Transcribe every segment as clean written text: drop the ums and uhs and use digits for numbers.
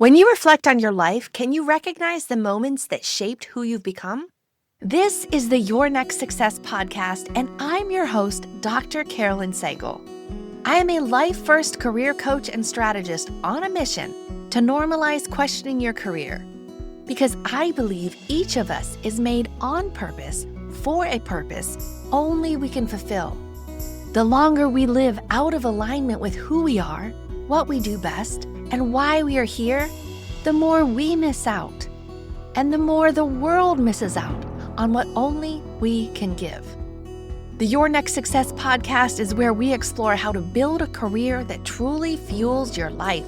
When you reflect on your life, can you recognize the moments that shaped who you've become? This is the Your Next Success podcast, and I'm your host, Dr. Carolyn Sagal. I am a life-first career coach and strategist on a mission to normalize questioning your career, because I believe each of us is made on purpose for a purpose only we can fulfill. The longer we live out of alignment with who we are, what we do best, and why we are here, the more we miss out, and the more the world misses out on what only we can give. The Your Next Success podcast is where we explore how to build a career that truly fuels your life.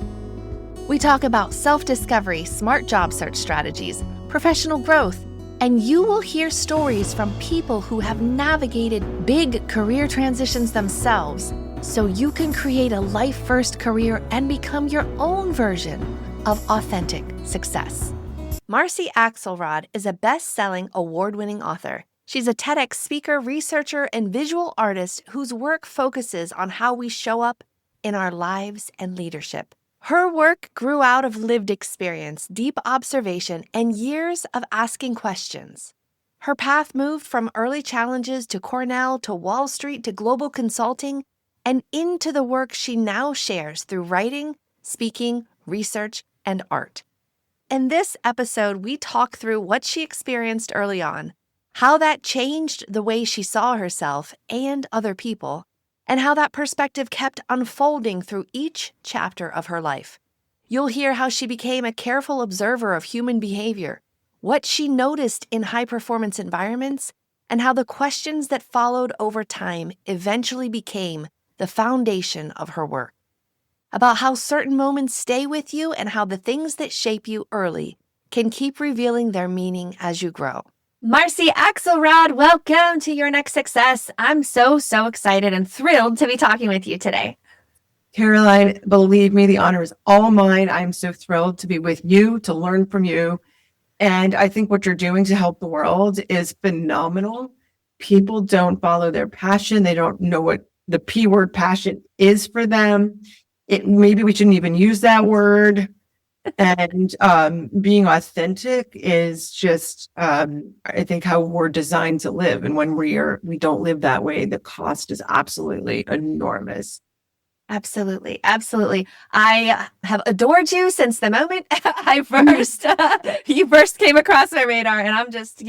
We talk about self-discovery, smart job search strategies, professional growth, and you will hear stories from people who have navigated big career transitions themselves, so you can create a life-first career and become your own version of authentic success. Marcy Axelrod is a best-selling, award-winning author. She's a TEDx speaker, researcher, and visual artist whose work focuses on how we show up in our lives and leadership. Her work grew out of lived experience, deep observation, and years of asking questions. Her path moved from early challenges to Cornell to Wall Street to global consulting and into the work she now shares through writing, speaking, research, and art. In this episode, we talk through what she experienced early on, how that changed the way she saw herself and other people, and how that perspective kept unfolding through each chapter of her life. You'll hear how she became a careful observer of human behavior, what she noticed in high-performance environments, and how the questions that followed over time eventually became the foundation of her work. About how certain moments stay with you and how the things that shape you early can keep revealing their meaning as you grow. Marcy Axelrod, welcome to Your Next Success. I'm so excited and thrilled to be talking with you today. Caroline, believe me, the honor is all mine. I'm so thrilled to be with you, to learn from you. And I think what you're doing to help the world is phenomenal. People don't follow their passion. They don't know what the P word passion is for them. Maybe we shouldn't even use that word. And being authentic is just, I think, how we're designed to live. And when we don't live that way, the cost is absolutely enormous. Absolutely. I have adored you since the moment you first came across my radar, and I'm just,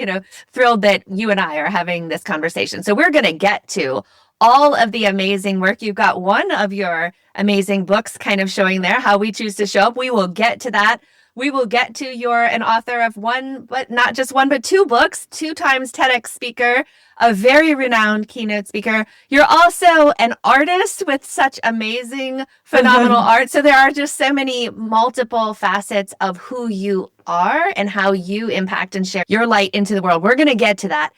thrilled that you and I are having this conversation. So we're going to get to all of the amazing work. You've got one of your amazing books kind of showing there, How We Choose to Show Up. We will get to that. We will get to you're an author of one, but not just one, but two books, 2 times TEDx speaker, a very renowned keynote speaker. You're also an artist with such amazing, phenomenal art. So there are just so many multiple facets of who you are and how you impact and share your light into the world. We're going to get to that.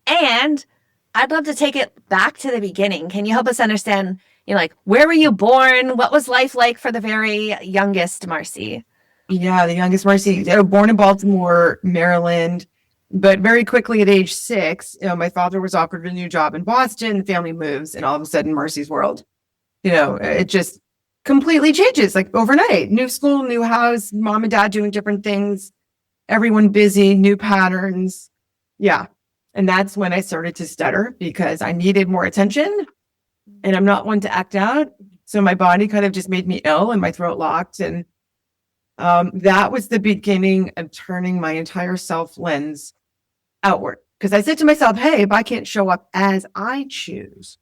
And I'd love to take it back to the beginning. Can you help us understand, where were you born? What was life like for the very youngest Marcy? Yeah, the youngest Marcy, born in Baltimore, Maryland, but very quickly at age 6, my father was offered a new job in Boston, family moves, and all of a sudden Marcy's world, it just completely changes, like overnight. New school, new house, mom and dad doing different things, everyone busy, new patterns. Yeah. And that's when I started to stutter because I needed more attention and I'm not one to act out. So my body kind of just made me ill and my throat locked. And that was the beginning of turning my entire self lens outward. Because I said to myself, hey, if I can't show up as I choose,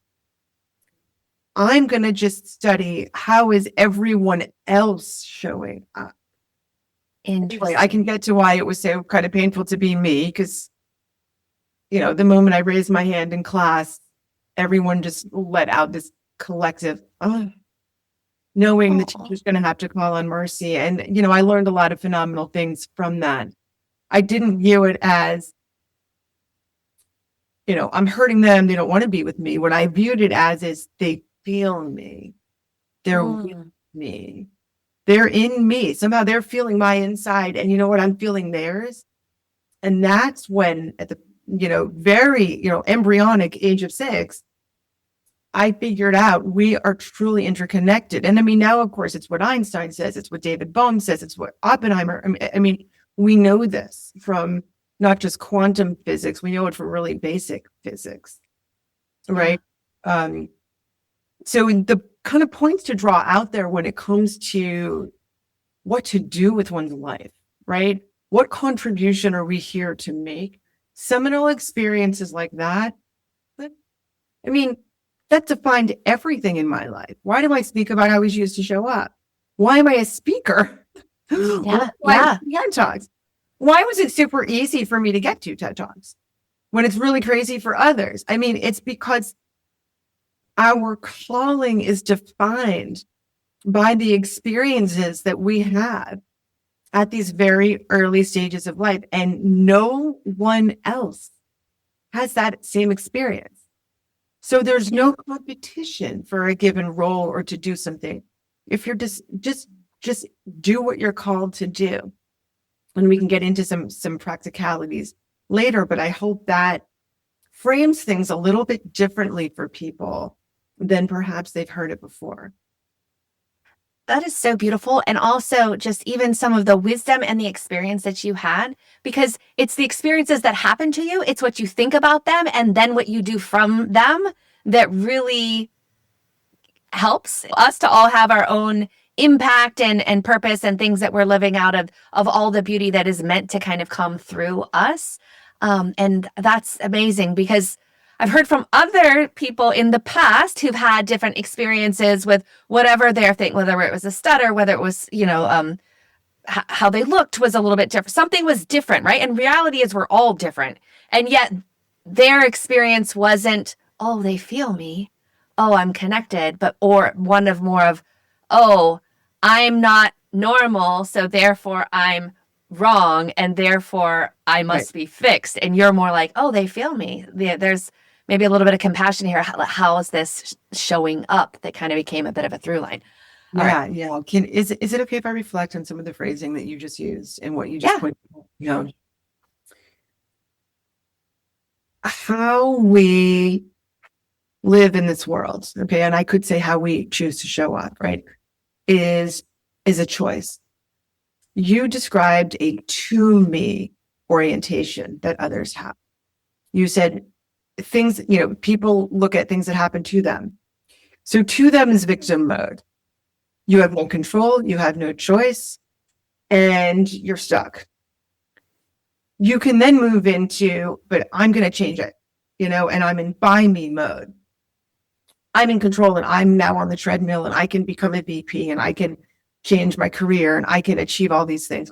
I'm going to just study how is everyone else showing up. Anyway, I can get to why it was so kind of painful to be me because, the moment I raised my hand in class, everyone just let out this collective, knowing the teacher's going to have to call on Marcy. And, I learned a lot of phenomenal things from that. I didn't view it as, I'm hurting them. They don't want to be with me. What I viewed it as is they feel me. They're with me. They're in me. Somehow they're feeling my inside. And you know what? I'm feeling theirs. And that's when at the, very, embryonic age of 6, I figured out we are truly interconnected. And I mean, now, of course, it's what Einstein says, it's what David Bohm says, it's what Oppenheimer. I mean, we know this from not just quantum physics, we know it from really basic physics, right? So the kind of points to draw out there when it comes to what to do with one's life, right? What contribution are we here to make? Seminal experiences like that, but I mean, that defined everything in my life. Why do I speak about how we choose to show up? Why am I a speaker? Yeah. TED Talks. Why was it super easy for me to get to TED Talks when it's really crazy for others? I mean, it's because our calling is defined by the experiences that we have at these very early stages of life, and no one else has that same experience. So there's no competition for a given role or to do something. If you're just do what you're called to do. And we can get into some practicalities later, but I hope that frames things a little bit differently for people than perhaps they've heard it before. That is so beautiful. And also just even some of the wisdom and the experience that you had, because it's the experiences that happen to you. It's what you think about them and then what you do from them that really helps us to all have our own impact and purpose and things that we're living out of all the beauty that is meant to kind of come through us. And that's amazing because I've heard from other people in the past who've had different experiences with whatever their thing, whether it was a stutter, whether it was, how they looked was a little bit different. Something was different, right? And reality is we're all different. And yet their experience wasn't, oh, they feel me. Oh, I'm connected. Or one of more of, oh, I'm not normal. So therefore I'm wrong. And therefore I must be fixed. And you're more like, oh, they feel me. There's maybe a little bit of compassion here. How is this showing up? That kind of became a bit of a through line. Yeah. Is it okay if I reflect on some of the phrasing that you just used and what you just pointed out? How we live in this world, okay, and I could say how we choose to show up, right, is a choice. You described a to me orientation that others have. You said things, people look at things that happen to them. So to them is victim mode. You have no control, you have no choice, and you're stuck. You can then move into, but I'm going to change it, and I'm in by me mode. I'm in control and I'm now on the treadmill and I can become a VP and I can change my career and I can achieve all these things.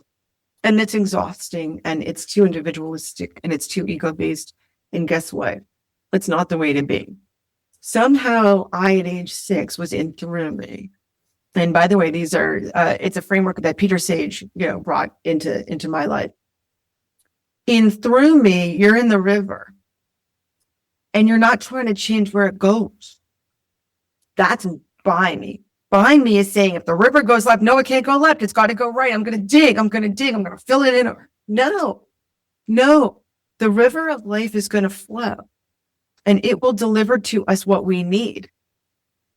And it's exhausting and it's too individualistic and it's too ego-based. And guess what? It's not the way to be. Somehow I, at age 6, was in through me. And by the way, these are, it's a framework that Peter Sage, brought into my life. In through me, you're in the river and you're not trying to change where it goes. That's by me. By me is saying if the river goes left, no, it can't go left. It's got to go right. I'm going to dig. I'm going to fill it in. No. The river of life is going to flow and it will deliver to us what we need.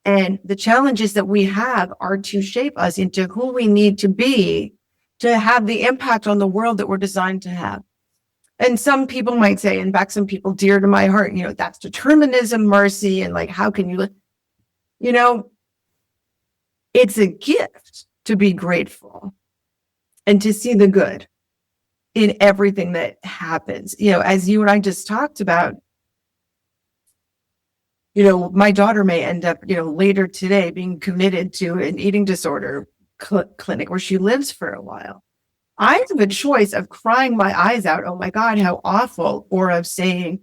And the challenges that we have are to shape us into who we need to be to have the impact on the world that we're designed to have. And some people might say, in fact, some people dear to my heart, that's determinism, Marcy, and like, how can you live? It's a gift to be grateful and to see the good in everything that happens. As you and I just talked about, my daughter may end up, later today being committed to an eating disorder clinic where she lives for a while. I have a choice of crying my eyes out, oh my God, how awful, or of saying,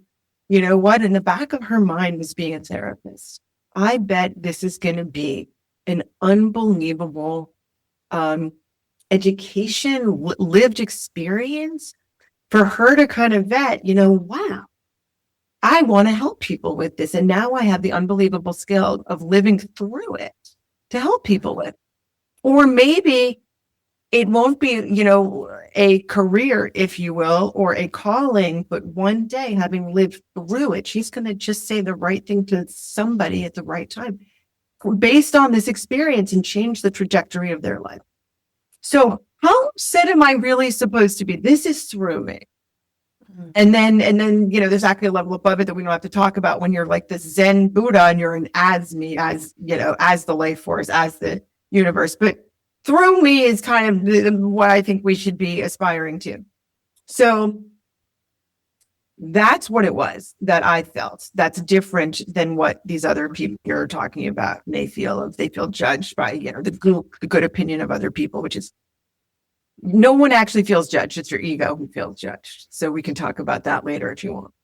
what, in the back of her mind was being a therapist. I bet this is going to be an unbelievable education, lived experience for her to kind of vet, wow, I want to help people with this. And now I have the unbelievable skill of living through it to help people with. Or maybe it won't be, a career, if you will, or a calling, but one day, having lived through it, she's going to just say the right thing to somebody at the right time based on this experience and change the trajectory of their life. So how upset am I really supposed to be? This is through me. Mm-hmm. And then, there's actually a level above it that we don't have to talk about when you're like this Zen Buddha and you're an as me, as the life force, as the universe. But through me is kind of what I think we should be aspiring to. So that's what it was that I felt. That's different than what these other people you're talking about may feel if they feel judged by, the good opinion of other people, which is no one actually feels judged. It's your ego who feels judged. So we can talk about that later if you want.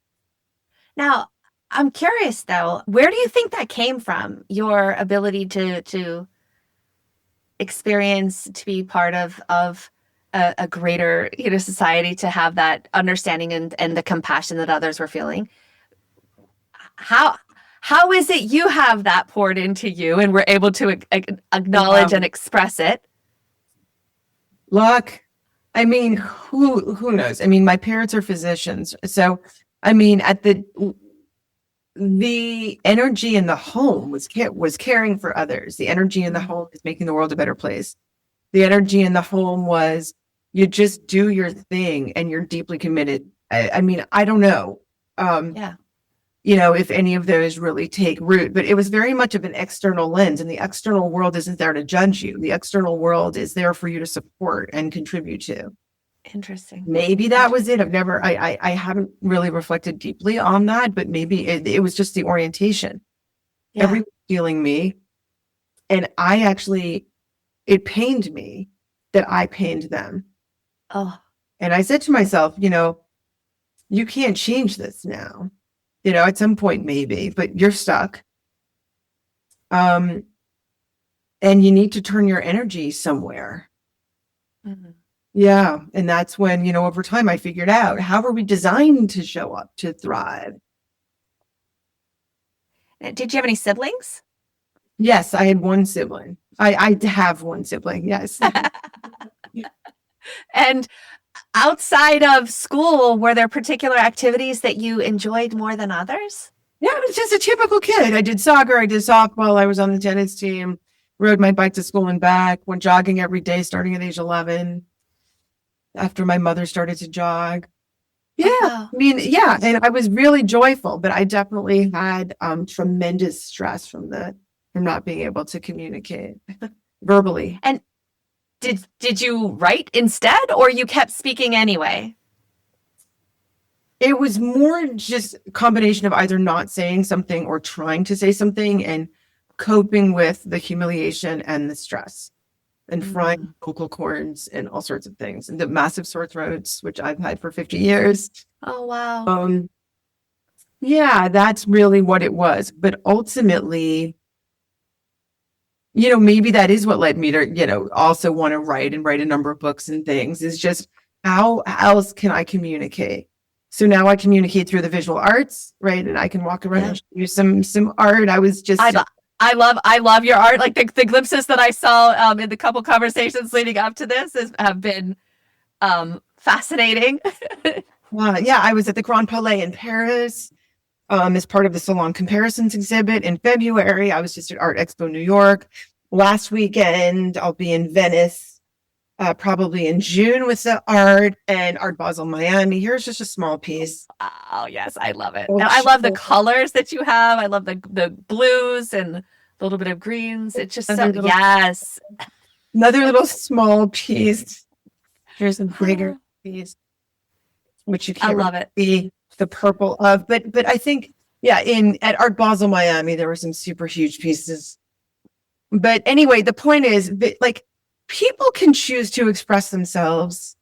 Now, I'm curious though, where do you think that came from? Your ability to experience, to be part of a greater, society, to have that understanding and the compassion that others were feeling. How is it you have that poured into you and we're able to acknowledge and express it? Luck. I mean, who knows? I mean, my parents are physicians. So, I mean, at the energy in the home was caring for others. The energy in the home is making the world a better place. The energy in the home was you just do your thing and you're deeply committed. I mean, I don't know. If any of those really take root, but it was very much of an external lens, and the external world isn't there to judge you. The external world is there for you to support and contribute to. Interesting. Maybe that was it. I haven't really reflected deeply on that, but maybe it was just the orientation. Yeah. Everyone feeling me. And it pained me that I pained them. Oh. And I said to myself, you can't change this now. At some point maybe, but you're stuck. And you need to turn your energy somewhere. Mm-hmm. Yeah. And that's when, over time I figured out, how are we designed to show up to thrive? Did you have any siblings? Yes, I had one sibling. I have one sibling. Yes. And outside of school, were there particular activities that you enjoyed more than others? Yeah, I was just a typical kid. I did soccer, I did softball, I was on the tennis team, rode my bike to school and back, went jogging every day starting at age 11 after my mother started to jog. Yeah, wow. I mean, yeah, and I was really joyful, but I definitely had tremendous stress from not being able to communicate verbally. And did you write instead, or you kept speaking anyway? It was more just a combination of either not saying something or trying to say something and coping with the humiliation and the stress and frying vocal cords and all sorts of things, and the massive sore throats, which I've had for 50 years. Oh, wow. Yeah, that's really what it was. But ultimately, maybe that is what led me to, also want to write a number of books and things, is just how else can I communicate? So now I communicate through the visual arts, right? And I can walk around and show you some art. I love your art. Like the glimpses that I saw in the couple conversations leading up to this have been fascinating. Yeah, I was at the Grand Palais in Paris as part of the Salon Comparisons exhibit in February. I was just at Art Expo New York. Last weekend, I'll be in Venice, probably in June with the art, and Art Basel Miami. Here's just a small piece. Oh, yes, I love it. And I love the colors that you have. I love the blues and a little bit of greens. It's just yes. Another little small piece. Here's a bigger piece, which you can't see the purple of. But I think, at Art Basel Miami, there were some super huge pieces. But anyway, the point is that, people can choose to express themselves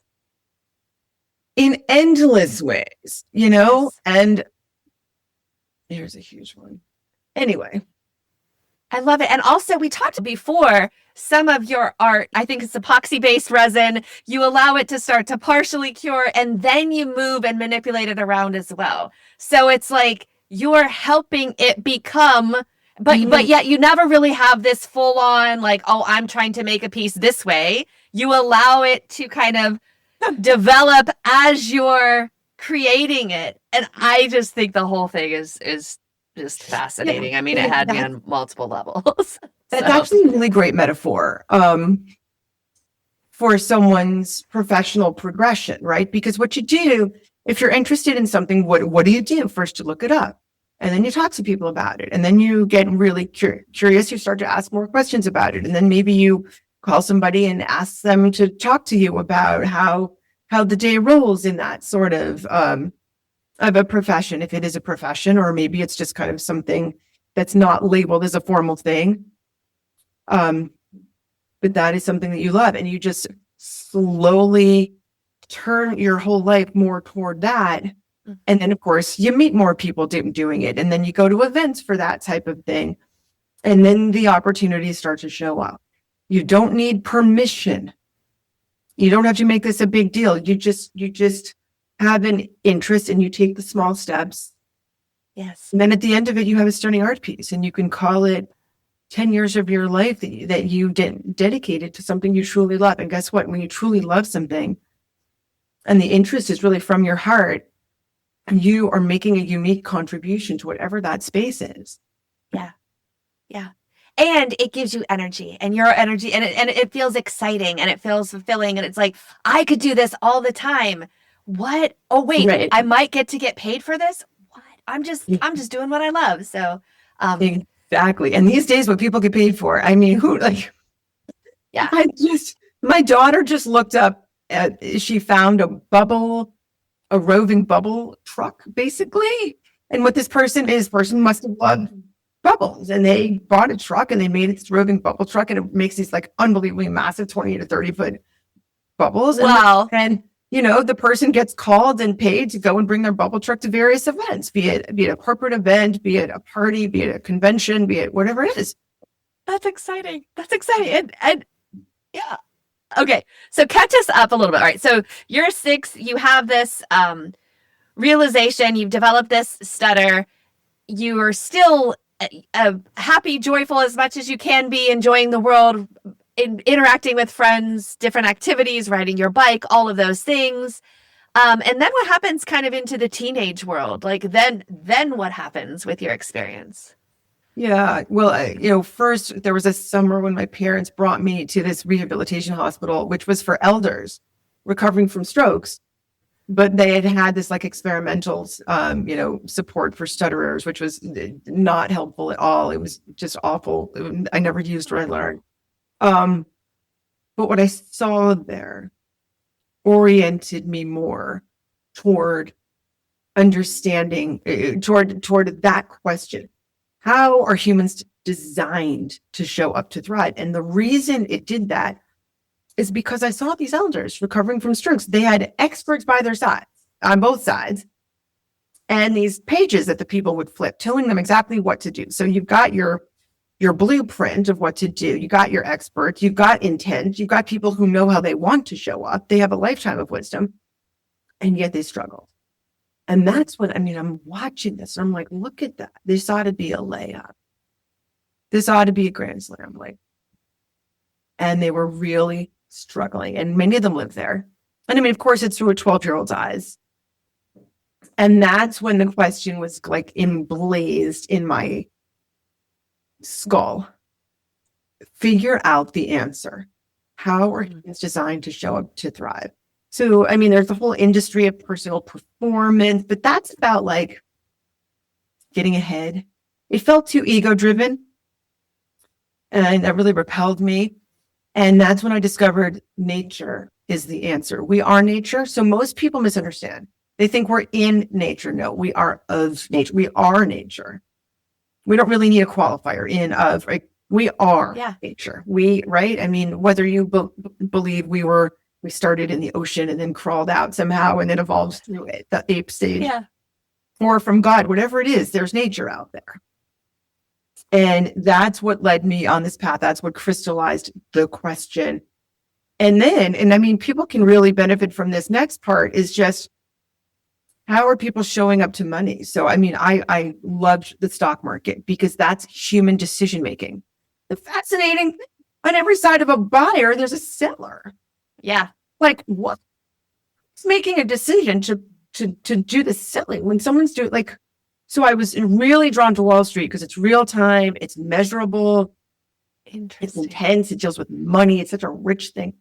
in endless ways, yes. And here's a huge one. Anyway. I love it. And also, we talked before, some of your art, I think it's epoxy-based resin. You allow it to start to partially cure, and then you move and manipulate it around as well. So it's like you're helping it become But yet you never really have this full on like, oh, I'm trying to make a piece this way. You allow it to kind of develop as you're creating it. And I just think the whole thing is just fascinating. Yeah, I mean, it had me on multiple levels. That's actually a really great metaphor for someone's professional progression, right? Because what you do, if you're interested in something, what do? First, you look it up. And then you talk to people about it. And then you get really curious. You start to ask more questions about it. And then maybe you call somebody and ask them to talk to you about how the day rolls in that sort of a profession, if it is a profession, or maybe it's just kind of something that's not labeled as a formal thing. But that is something that you love. And you just slowly turn your whole life more toward that. And then, of course, you meet more people doing it. And then you go to events for that type of thing. And then the opportunities start to show up. You don't need permission. You don't have to make this a big deal. You just have an interest and you take the small steps. Yes. And then at the end of it, you have a stunning art piece and you can call it 10 years of your life that you dedicated to something you truly love. And guess what? When you truly love something and the interest is really from your heart, you are making a unique contribution to whatever that space is. Yeah. Yeah. And it gives you energy and your energy and it feels exciting and it feels fulfilling. And it's like, I could do this all the time. What? Oh, wait, right. I might get paid for this. What? I'm just doing what I love. So, exactly. And these days what people get paid for, I mean, yeah, my daughter just looked up she found a roving bubble truck, basically. And what this person must have loved bubbles. And they bought a truck and they made it this roving bubble truck. And it makes these like unbelievably massive 20 to 30 foot bubbles. Wow. And the person gets called and paid to go and bring their bubble truck to various events, be it a corporate event, be it a party, be it a convention, be it whatever it is. That's exciting. And yeah. Okay, so catch us up a little bit. All right, so you're 6, you have this realization, you've developed this stutter, you are still happy, joyful as much as you can be, enjoying the world, interacting with friends, different activities, riding your bike, all of those things. And then what happens kind of into the teenage world? Like then what happens with your experience? Yeah. Well, first there was a summer when my parents brought me to this rehabilitation hospital, which was for elders recovering from strokes, but they had this like experimental, support for stutterers, which was not helpful at all. It was just awful. I never used what I learned. But what I saw there oriented me more toward understanding, toward that question. How are humans designed to show up to thrive? And the reason it did that is because I saw these elders recovering from strokes. They had experts by their sides, on both sides, and these pages that the people would flip, telling them exactly what to do. So you've got your blueprint of what to do. You got your experts. You've got intent. You've got people who know how they want to show up. They have a lifetime of wisdom, and yet they struggle. And that's what, I'm watching this and I'm like, look at that. This ought to be a layup. This ought to be a grand slam. And they were really struggling. And many of them live there. And of course, it's through a 12-year-old's eyes. And that's when the question was like emblazed in my skull. Figure out the answer. How are humans designed to show up to thrive? So, there's the whole industry of personal performance, but that's about like getting ahead. It felt too ego-driven, and that really repelled me. And that's when I discovered nature is the answer. We are nature. So most people misunderstand. They think we're in nature. No, we are of nature. We are nature. We don't really need a qualifier in of, right? We are nature. Whether you believe we started in the ocean and then crawled out somehow and then evolved through it, the ape stage, or from God, whatever it is, there's nature out there. And that's what led me on this path. That's what crystallized the question. And then, people can really benefit from this next part is just how are people showing up to money? So, I mean, I loved the stock market because that's human decision making. The fascinating thing, on every side of a buyer, there's a seller. Yeah. Like, what's making a decision to do the selling when someone's doing like? So I was really drawn to Wall Street because it's real time, it's measurable, it's intense, it deals with money, it's such a rich thing.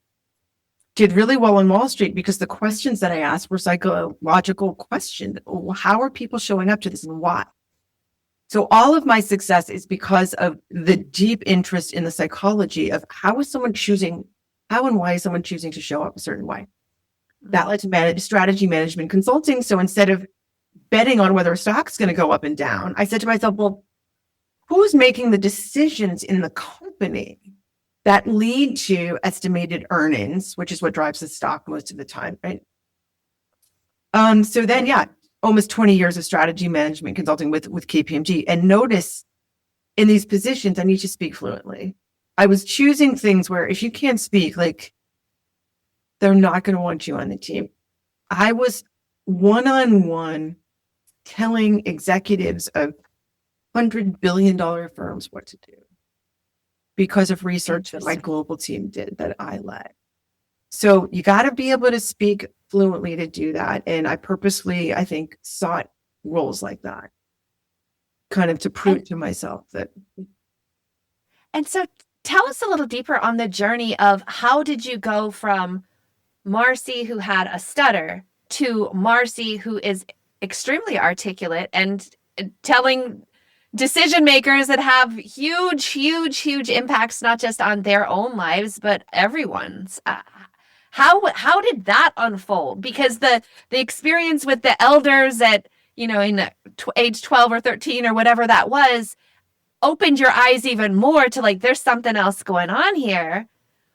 Did really well on Wall Street because the questions that I asked were psychological questions. How are people showing up to this and why? So all of my success is because of the deep interest in the psychology of how and why is someone choosing to show up a certain way. That led to strategy management consulting. So instead of betting on whether a stock's going to go up and down, I said to myself, well, who's making the decisions in the company that lead to estimated earnings, which is what drives the stock most of the time, right? So then, yeah, almost 20 years of strategy management consulting with KPMG. And notice in these positions, I need to speak fluently. I was choosing things where if you can't speak, like, they're not going to want you on the team. I was one-on-one telling executives of $100 billion firms what to do because of research that my global team did that I led. So you got to be able to speak fluently to do that. And I purposely, I think, sought roles like that, kind of to prove to myself that. And so tell us a little deeper on the journey of how did you go from Marcy, who had a stutter, to Marcy, who is extremely articulate and telling decision makers that have huge impacts, not just on their own lives, but everyone's. How did that unfold? Because the experience with the elders at, in age 12 or 13 or whatever that was, opened your eyes even more to like, there's something else going on here.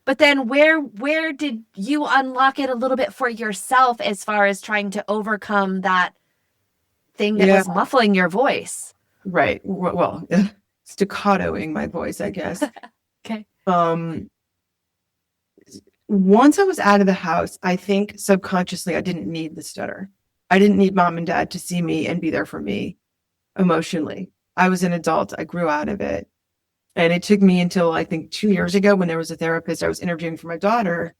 But then where did you unlock it a little bit for yourself as far as trying to overcome that thing that was muffling your voice? Right. Well, staccatoing my voice, I guess. Okay. Once I was out of the house, I think subconsciously I didn't need the stutter. I didn't need mom and dad to see me and be there for me emotionally. I was an adult. I grew out of it. And it took me until I think 2 years ago when there was a therapist I was interviewing for my daughter.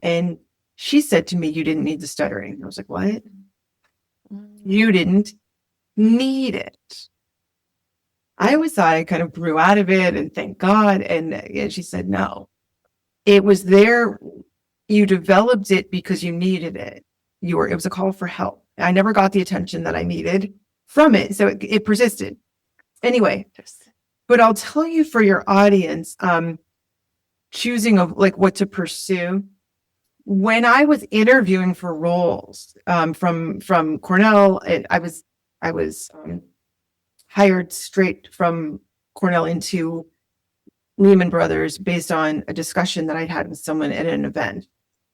And she said to me, you didn't need the stuttering. I was like, what? You didn't need it. I always thought I kind of grew out of it and thank God. And she said, no, it was there. You developed it because you needed it. It was a call for help. I never got the attention that I needed from it. So it persisted. Anyway, but I'll tell you for your audience, choosing of like what to pursue. When I was interviewing for roles from Cornell, I was hired straight from Cornell into Lehman Brothers based on a discussion that I'd had with someone at an event.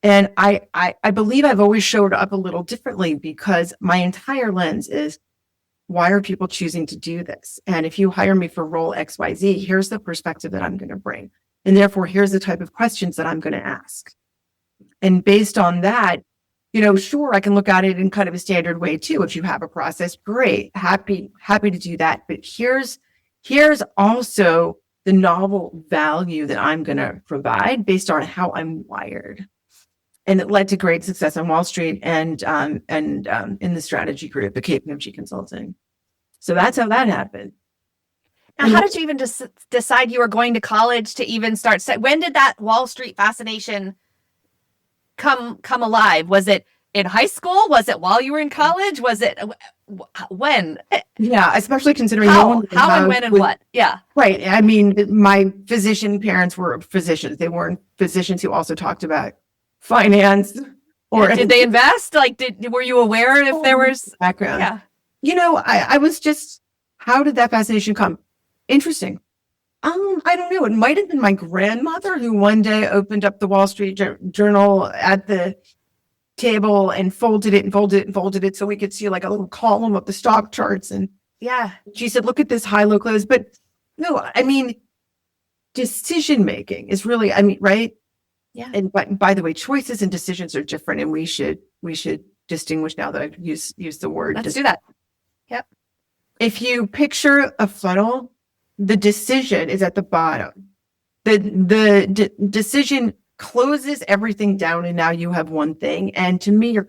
And I believe I've always showed up a little differently because my entire lens is, why are people choosing to do this? And if you hire me for role XYZ, here's the perspective that I'm going to bring. And therefore, here's the type of questions that I'm going to ask. And based on that, sure, I can look at it in kind of a standard way too. If you have a process, great, happy to do that. But here's also the novel value that I'm going to provide based on how I'm wired. And it led to great success on Wall Street and in the strategy group, the KPMG Consulting. So that's how that happened. Now, how did you even decide you were going to college to even start? When did that Wall Street fascination come alive? Was it in high school? Was it while you were in college? Was it when? Yeah, especially considering how and when and what? Yeah. Right. I mean, my physician parents were physicians. They weren't physicians who also talked about finance or did they invest? Like, were you aware if there was background? Yeah. I was just, how did that fascination come? Interesting. I don't know. It might have been my grandmother who one day opened up the Wall Street Journal at the table and folded it so we could see like a little column of the stock charts. And yeah, she said, look at this high-low close. But no, I mean, decision making is really, right? Yeah. And by the way, choices and decisions are different, and we should distinguish now that I've used the word. Let's do that. Yep. If you picture a funnel, the decision is at the bottom. The decision closes everything down, and now you have one thing. And to me, you're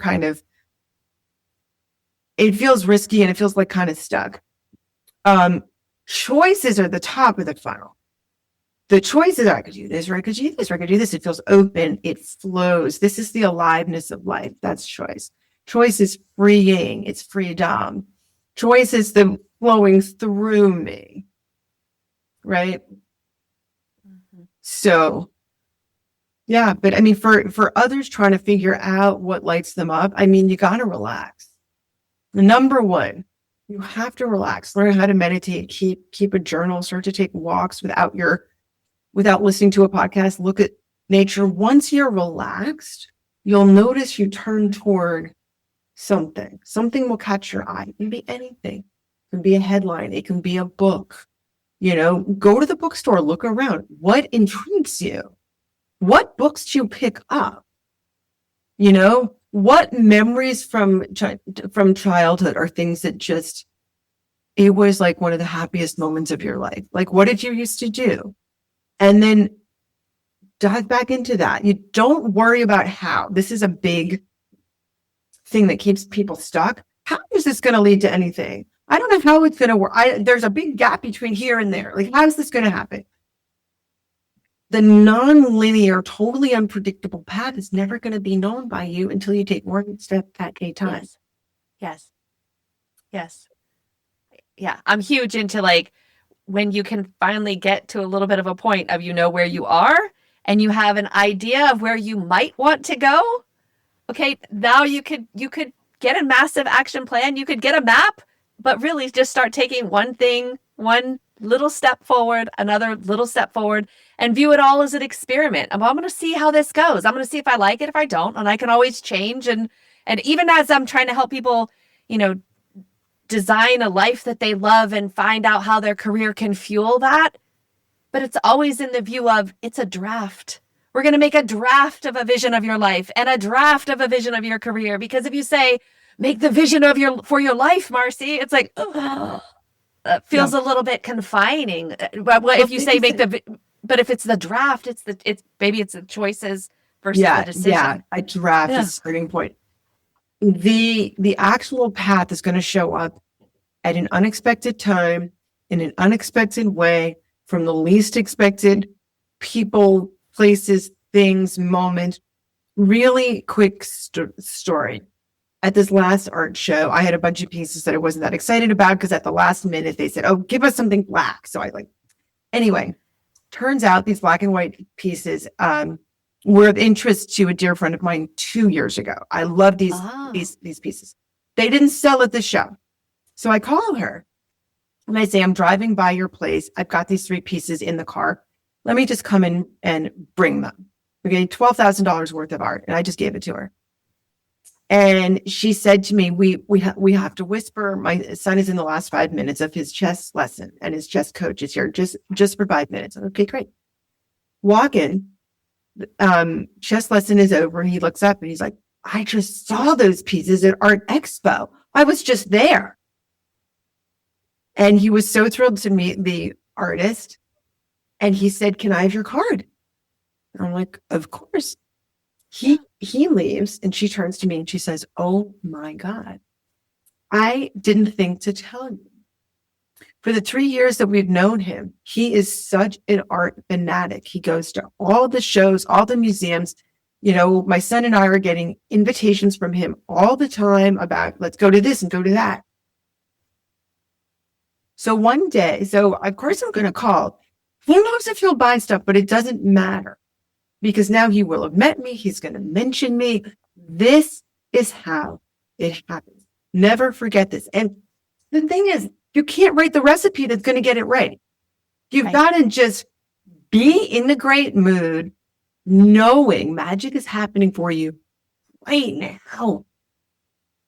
it feels risky and it feels like kind of stuck. Choices are the top of the funnel. The choices are, I could do this, or I could do this, or I could do this. It feels open. It flows. This is the aliveness of life. That's choice. Choice is freeing. It's freedom. Choice is the flowing through me. Right? Mm-hmm. So, yeah, but I mean, for others trying to figure out what lights them up, I mean, you got to relax. Number one, you have to relax. Learn how to meditate. Keep a journal. Start to take walks without listening to a podcast. Look at nature. Once you're relaxed, you'll notice you turn toward something. Something will catch your eye. It can be anything. It can be a headline. It can be a book. Go to the bookstore. Look around. What intrigues you? What books do you pick up? What memories from childhood are things that it was like one of the happiest moments of your life? Like, what did you used to do? And then dive back into that. You don't worry about how. This is a big thing that keeps people stuck. How is this going to lead to anything? I don't know how it's going to work. There's a big gap between here and there. Like, how is this going to happen? The non-linear, totally unpredictable path is never going to be known by you until you take one step at a time. Yes. Yeah. I'm huge into like when you can finally get to a little bit of a point of where you are and you have an idea of where you might want to go. Okay, now you could get a massive action plan. You could get a map, but really just start taking one little step forward, another little step forward, and view it all as an experiment. I'm going to see how this goes. I'm going to see if I like it, if I don't, and I can always change. And even as I'm trying to help people, design a life that they love and find out how their career can fuel that. But it's always in the view of it's a draft. We're going to make a draft of a vision of your life and a draft of a vision of your career. Because if you say, make the vision for your life, Marcy, it's like, that feels a little bit confining. But if you say but if it's the draft, it's maybe it's the choices versus the decision. Yeah, a draft is a starting point. The actual path is going to show up at an unexpected time, in an unexpected way, from the least expected people, places, things, moment. Really quick story. At this last art show, I had a bunch of pieces that I wasn't that excited about because at the last minute they said, "Oh, give us something black." So anyway, turns out these black and white pieces were of interest to a dear friend of mine 2 years ago. I love these pieces. They didn't sell at the show. So I call her and I say, "I'm driving by your place. I've got these 3 pieces in the car. Let me just come in and bring them." We're getting $12,000 worth of art. And I just gave it to her. And she said to me, we have to whisper. My son is in the last 5 minutes of his chess lesson and his chess coach is here just for 5 minutes. Okay, great. Walk in. Chess lesson is over and he looks up and he's like, "I just saw those pieces at Art Expo. I was just there." And he was so thrilled to meet the artist. And he said, "Can I have your card?" And I'm like, "Of course." He leaves and she turns to me and she says, "Oh my God, I didn't think to tell you. For the 3 years that we've known him, he is such an art fanatic. He goes to all the shows, all the museums. My son and I are getting invitations from him all the time about let's go to this and go to that." So one day, of course I'm going to call. Who knows if he'll buy stuff, but it doesn't matter. Because now he will have met me. He's going to mention me. This is how it happens. Never forget this. And the thing is, you can't write the recipe that's going to get it right. You've got to just be in the great mood, knowing magic is happening for you right now.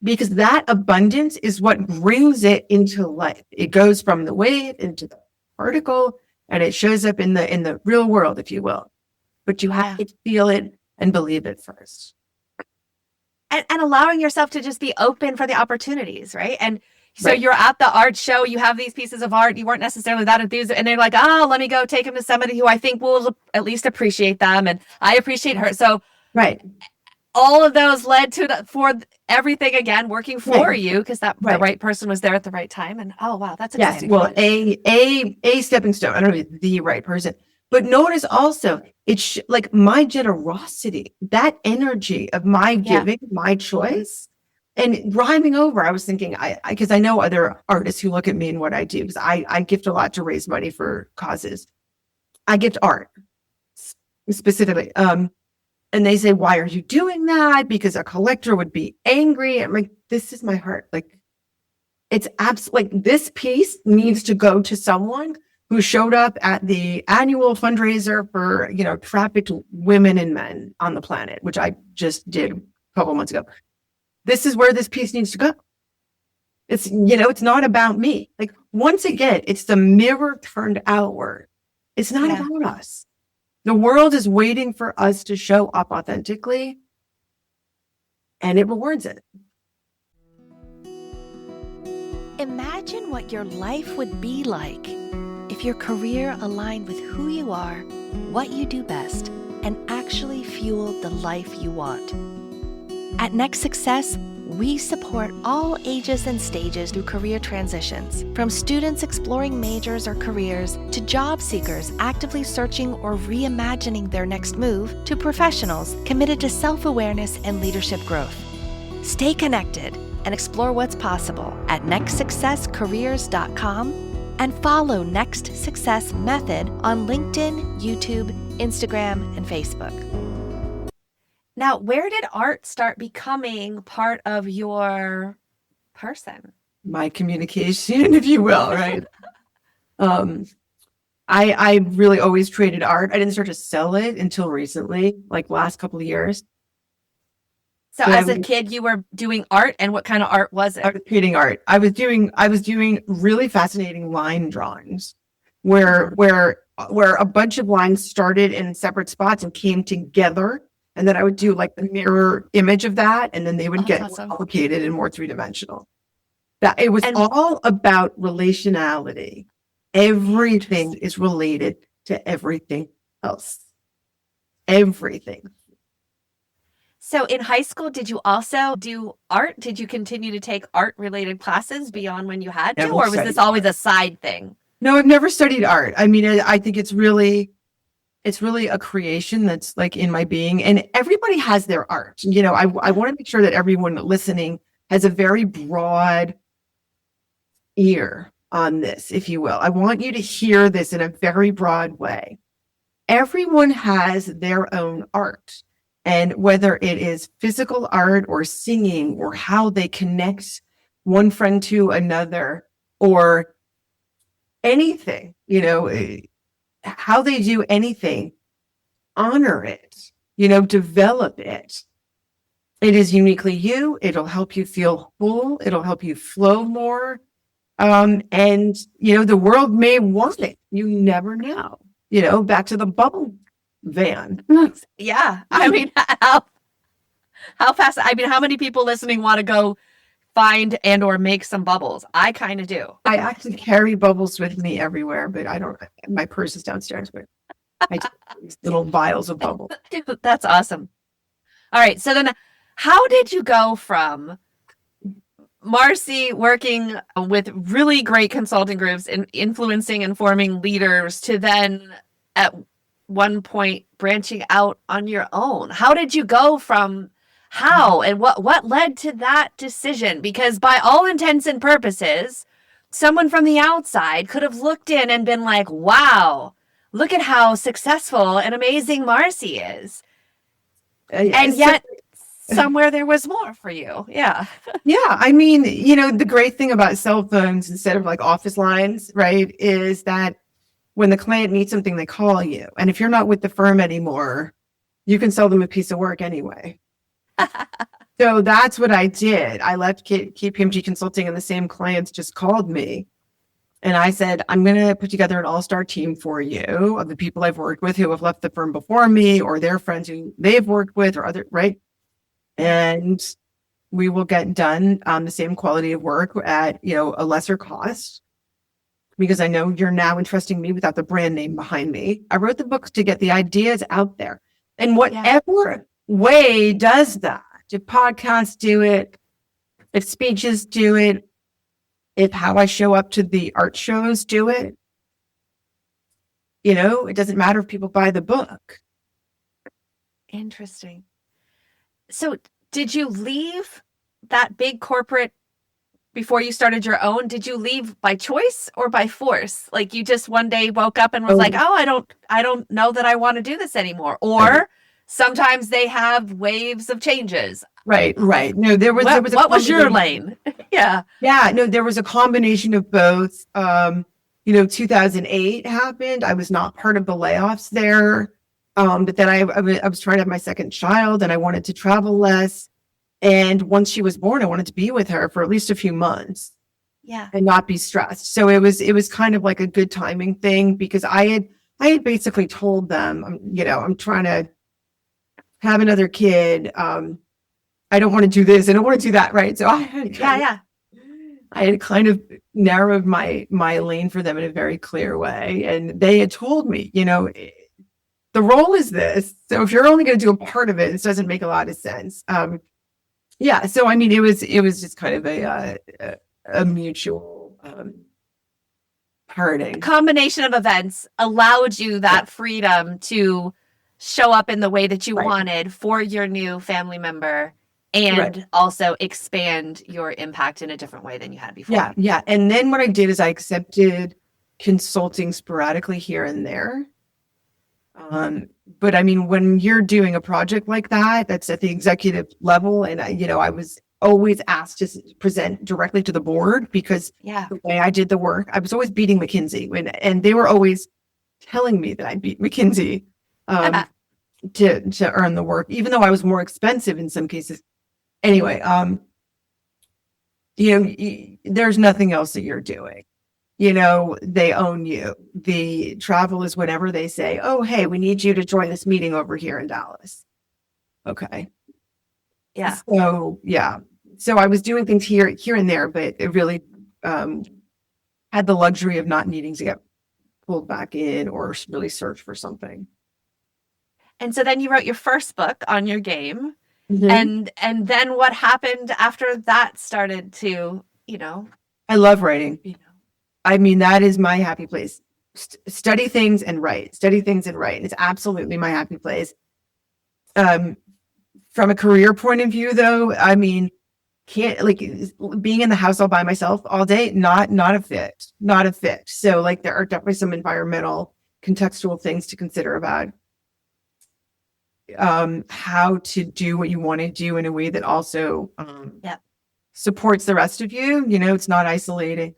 Because that abundance is what brings it into life. It goes from the wave into the particle, and it shows up in the real world, if you will. But you have to feel it and believe it first. and allowing yourself to just be open for the opportunities, right? And so Right. you're at the art show, you have these pieces of art, you weren't necessarily that enthused, and they're like, oh, let me go take them to somebody who I think will at least appreciate them, and I appreciate her. So Right. all of those led to for everything again working for Right. you because that the Right. right person was there at the right time. And oh wow, that's Yes. exciting. Well, a stepping stone. I don't know if the right person, but notice also it's like my generosity, that energy of my Yeah. giving, my choice, and rhyming over. I was thinking, because I know other artists who look at me and what I do, because I gift a lot to raise money for causes. I gift art specifically. And they say, why are you doing that? Because a collector would be angry. I'm like, this is my heart. Like, it's absolutely like this piece needs to go to someone who showed up at the annual fundraiser for, trafficked women and men on the planet, which I just did a couple months ago. This is where this piece needs to go. It's, it's not about me. Like, once again, it's the mirror turned outward. It's not about us. The world is waiting for us to show up authentically, and it rewards it. Imagine what your life would be like if your career aligned with who you are, what you do best, and actually fueled the life you want. At Next Success, we support all ages and stages through career transitions, from students exploring majors or careers to job seekers actively searching or reimagining their next move to professionals committed to self-awareness and leadership growth. Stay connected and explore what's possible at nextsuccesscareers.com and follow Next Success Method on LinkedIn, YouTube, Instagram, and Facebook. Now, where did art start becoming part of your person? My communication, if you will, right? I really always traded art. I didn't start to sell it until recently, like last couple of years. So as a kid, you were doing art, and what kind of art was it? I was creating art. I was doing really fascinating line drawings where a bunch of lines started in separate spots and came together. And then I would do like the mirror image of that, and then they would get more complicated and more three-dimensional. That it was all about relationality. Everything is related to everything else. Everything. So in high school, did you also do art? Did you continue to take art-related classes beyond when you had to, or was this always a side thing? No, I've never studied art. I mean, I think it's really a creation that's like in my being, and everybody has their art. I want to make sure that everyone listening has a very broad ear on this, if you will. I want you to hear this in a very broad way. Everyone has their own art, and whether it is physical art or singing or how they connect one friend to another or anything, how they do anything, honor it, develop it. It is uniquely you. It'll help you feel whole. It'll help you flow more. And, the world may want it. You never know, back to the bubble van. Yeah. I mean, how fast, how many people listening want to go find and or make some bubbles? I kind of do. I actually carry bubbles with me everywhere, but I don't. My purse is downstairs, but I take these little vials of bubbles. That's awesome. All right. So then how did you go from Marcy working with really great consulting groups and influencing and forming leaders to then at one point branching out on your own? How did you go from how and what led to that decision? Because by all intents and purposes, someone from the outside could have looked in and been like, wow, look at how successful and amazing Marcy is. And yet somewhere there was more for you. Yeah. Yeah. I mean, the great thing about cell phones instead of like office lines, right, is that when the client needs something, they call you. And if you're not with the firm anymore, you can sell them a piece of work anyway. So that's what I did. I left KPMG Consulting and the same clients just called me. And I said, I'm going to put together an all-star team for you of the people I've worked with who have left the firm before me or their friends who they've worked with or other, right? and we will get done the same quality of work at, a lesser cost, because I know you're now entrusting me without the brand name behind me. I wrote the books to get the ideas out there. And whatever way does that, if podcasts do it, if speeches do it, if how I show up to the art shows do it, it doesn't matter if people buy the book. Interesting. So did you leave that big corporate before you started your own? Did you leave by choice or by force? Like you just one day woke up and was like, oh, I don't know that I want to do this anymore. Or sometimes they have waves of changes. Right. No, there was what was your lane? Yeah. No, there was a combination of both. 2008 happened. I was not part of the layoffs there. But then I was trying to have my second child and I wanted to travel less. And once she was born, I wanted to be with her for at least a few months. Yeah. And not be stressed. So it was kind of like a good timing thing, because I had basically told them, I'm trying to have another kid. I don't want to do this. I don't want to do that. Right. So I had kind of narrowed my lane for them in a very clear way. And they had told me, the role is this. So if you're only going to do a part of it, it doesn't make a lot of sense. So I mean, it was just kind of a mutual parting. A combination of events allowed you that freedom to show up in the way that you wanted for your new family member, and also expand your impact in a different way than you had before. Yeah. And then what I did is I accepted consulting sporadically here and there. But I mean, when you're doing a project like that, that's at the executive level. And I was always asked to present directly to the board, because the way I did the work, I was always beating McKinsey and they were always telling me that I beat McKinsey, to earn the work, even though I was more expensive in some cases. Anyway, there's nothing else that you're doing. They own you. The travel is whenever they say, oh, hey, we need you to join this meeting over here in Dallas. Okay. Yeah. So I was doing things here and there, but it really had the luxury of not needing to get pulled back in or really search for something. And so then you wrote your first book on your game. Mm-hmm. And then what happened after that started to, I love writing. I mean, that is my happy place. Study things and write. It's absolutely my happy place. From a career point of view, though, I mean, can't being in the house all by myself all day, not a fit. So there are definitely some environmental contextual things to consider about how to do what you want to do in a way that also supports the rest of you. It's not isolating.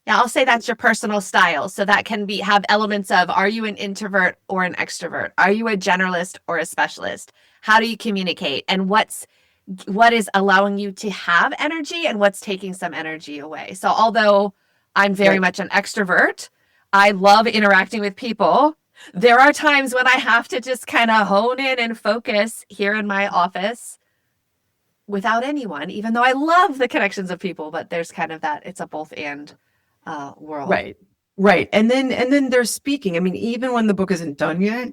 I'll say that's your personal style. So that can have elements of, are you an introvert or an extrovert? Are you a generalist or a specialist? How do you communicate? And what is allowing you to have energy and what's taking some energy away? So although I'm very much an extrovert, I love interacting with people. There are times when I have to just kind of hone in and focus here in my office without anyone, even though I love the connections of people, but there's kind of that, it's a both and world. Right. And then there's speaking. I mean, even when the book isn't done yet,